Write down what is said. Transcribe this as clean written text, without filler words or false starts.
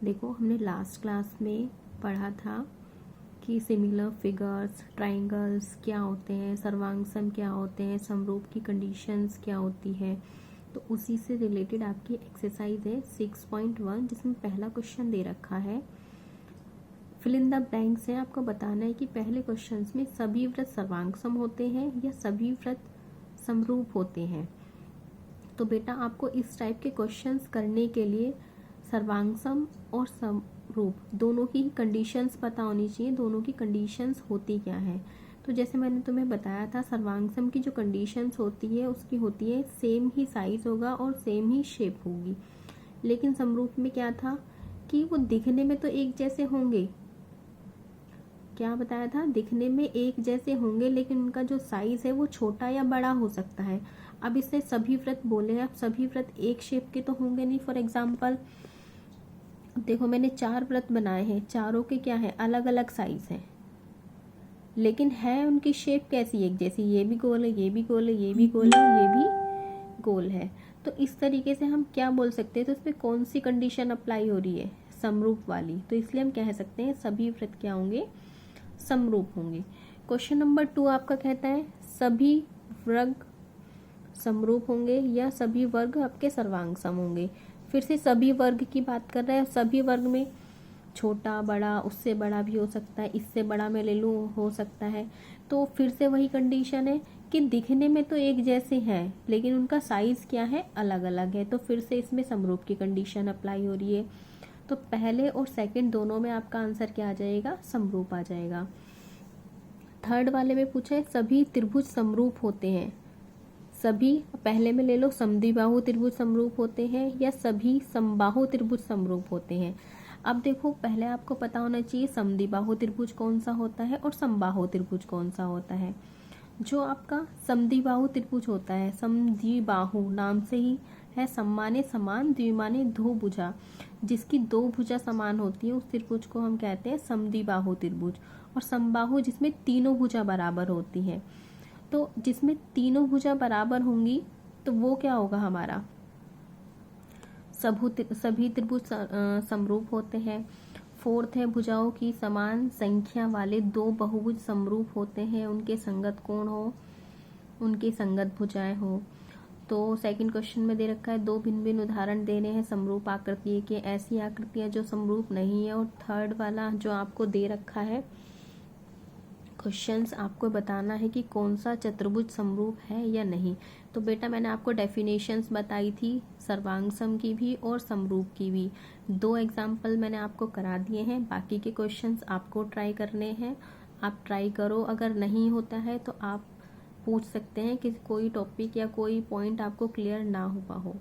देखो हमने last class में पढ़ा था कि सिमिलर फिगर्स, ट्राइंगल्स क्या होते हैं, सर्वांगसम क्या होते हैं, समरूप की कंडीशंस क्या होती है। तो उसी से रिलेटेड आपकी एक्सरसाइज है 6.1, जिसमें पहला क्वेश्चन दे रखा है फिल इन द ब्लैंक्स है। आपको बताना है कि पहले क्वेश्चंस में सभी व्रत सर्वांगसम होते हैं या सभी व्रत समरूप होते हैं। तो बेटा आपको इस टाइप के क्वेश्चंस करने के लिए सर्वांगसम और समरूप दोनों की कंडीशंस पता होनी चाहिए, दोनों की कंडीशंस होती क्या है। तो जैसे मैंने तुम्हें बताया था, सर्वांगसम की जो कंडीशंस होती है उसकी होती है सेम ही साइज होगा और सेम ही शेप होगी। लेकिन समरूप में क्या था कि वो दिखने में तो एक जैसे होंगे, क्या बताया था, दिखने में एक जैसे होंगे लेकिन उनका जो साइज है वो छोटा या बड़ा हो सकता है। अब इससे सभी व्रत बोले, अब सभी व्रत एक शेप के तो होंगे नहीं। फॉर एग्जाम्पल देखो मैंने 4 व्रत बनाए हैं, चारों के क्या है, अलग अलग साइज है, लेकिन है उनकी शेप कैसी, एक जैसी। ये भी गोल है, ये भी गोल है, ये भी गोल है, ये भी गोल है। तो इस तरीके से हम क्या बोल सकते हैं, तो इसमें कौन सी कंडीशन अप्लाई हो रही है, समरूप वाली। तो इसलिए हम कह सकते हैं सभी व्रत क्या होंगे, समरूप होंगे। क्वेश्चन नंबर 2 आपका कहता है सभी वर्ग समरूप होंगे या सभी वर्ग आपके सर्वांगसम होंगे। फिर से सभी वर्ग की बात कर रहे हैं। सभी वर्ग में छोटा, बड़ा, उससे बड़ा भी हो सकता है, इससे बड़ा मैं ले लूँ, हो सकता है। तो फिर से वही कंडीशन है कि दिखने में तो एक जैसे हैं लेकिन उनका साइज क्या है, अलग अलग है। तो फिर से इसमें समरूप की कंडीशन अप्लाई हो रही है। तो पहले और सेकंड दोनों में आपका आंसर क्या आ जाएगा, समरूप आ जाएगा। थर्ड वाले में पूछा है सभी त्रिभुज समरूप होते हैं। सभी पहले में ले लो, समद्विबाहु त्रिभुज समरूप होते हैं या सभी समबाहु त्रिभुज समरूप होते हैं। अब देखो पहले आपको पता होना चाहिए समद्विबाहु त्रिभुज कौन सा होता है और समबाहु त्रिभुज कौन सा होता है। जो आपका समद्विबाहु त्रिभुज होता है, समद्विबाहु नाम से ही है, सम माने समान, द्वि माने दो भुजा, जिसकी दो भुजा समान होती है उस त्रिभुज को हम कहते हैं समद्विबाहु त्रिभुज। और समबाहु जिसमें तीनों भुजा बराबर होती है। तो जिसमें तीनों भुजा बराबर होंगी तो वो क्या होगा हमारा, सभी त्रिभुज समरूप होते हैं। फोर्थ है भुजाओं की समान संख्या वाले दो बहुभुज समरूप होते हैं, उनके संगत कोण हो, उनकी संगत भुजाएं हो। तो सेकंड क्वेश्चन में दे रखा है दो भिन्न भिन्न उदाहरण देने हैं समरूप आकृति के, ऐसी आकृतियां जो समरूप नहीं है। और थर्ड वाला जो आपको दे रखा है क्वेश्चंस, आपको बताना है कि कौन सा चतुर्भुज समरूप है या नहीं। तो बेटा मैंने आपको डेफिनेशंस बताई थी सर्वांगसम की भी और समरूप की भी। 2 एग्जाम्पल मैंने आपको करा दिए हैं, बाकी के क्वेश्चंस आपको ट्राई करने हैं। आप ट्राई करो, अगर नहीं होता है तो आप पूछ सकते हैं कि कोई टॉपिक या कोई पॉइंट आपको क्लियर ना हुआ हो।